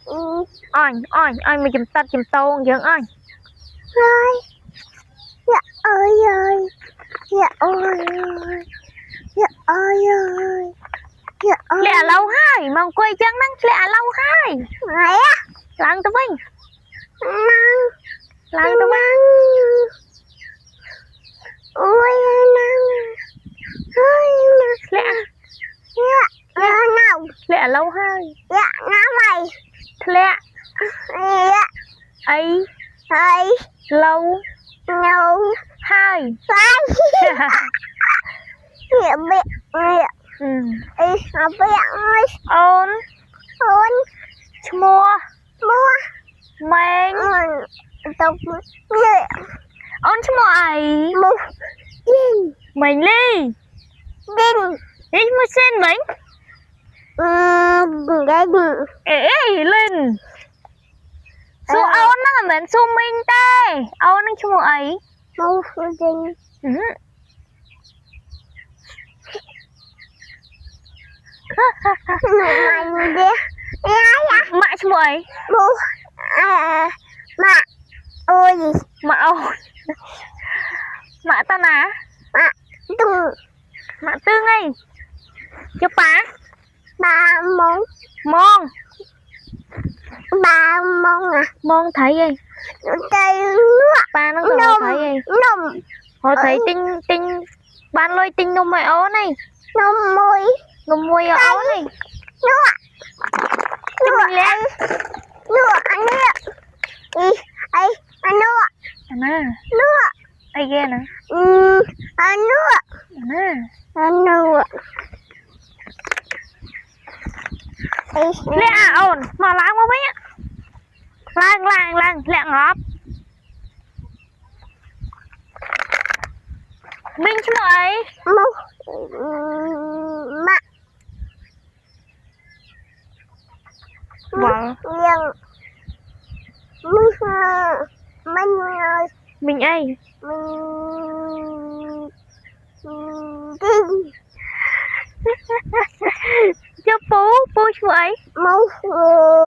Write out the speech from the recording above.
Ôi mày chùm tắt chùm tông dưỡng ôi Ơi. Dạ ơi ơi. Dạ ơi ơi. Dạ ơi ơi. Dạ ơi. lẹ lâu hai mong quay chân nắng lẹ lâu hai Này á. lăn tao vinh Năng. lăn tao vinh Ôi năng. Ôi lẹ dạ nào. lẹ lâu hai Dạ nào mày. lẹ Dạ. ấy Ơi. lâu Đâu. hai Sai. Dạ mẹ. Dạ. Ê, học bé ơi. ôn Ôn. mua Mua. men Tục. Dạ. ôn mua ấy Mua. Đinh. mình đi Đinh. đi mua sen mình Đinh. ê lên su ôn nó là mình su minh tê ôn nó mua ấy Mua đinh. Mày đi. mạ mua ấy Mua. Mà. Ôi gì. mạ ôn mạ ta ná Mà. Tung. mạ tư ngay cho phá Ba món. mong Ba món à. mong thấy gì Cây nước. ba nó còn thấy gì Nôm. họ thấy tinh tinh ban lôi tinh nôm mày ố này Nôm môi. nôm môi ố này Nước. cho mình lẽ Nước. Ăn nước. Ý. Ấy. Ăn nước. nè Nước. ai ghê nè Ăn nước. nè Ăn nước. lẽ ổn mà láng quá mấy á lang lẹ ngóp minh chứ mọi ấy Mà. vâng Nhưng. Mình ơi. mình ấy Kinh. cho bố chứ mọi ấy Màu.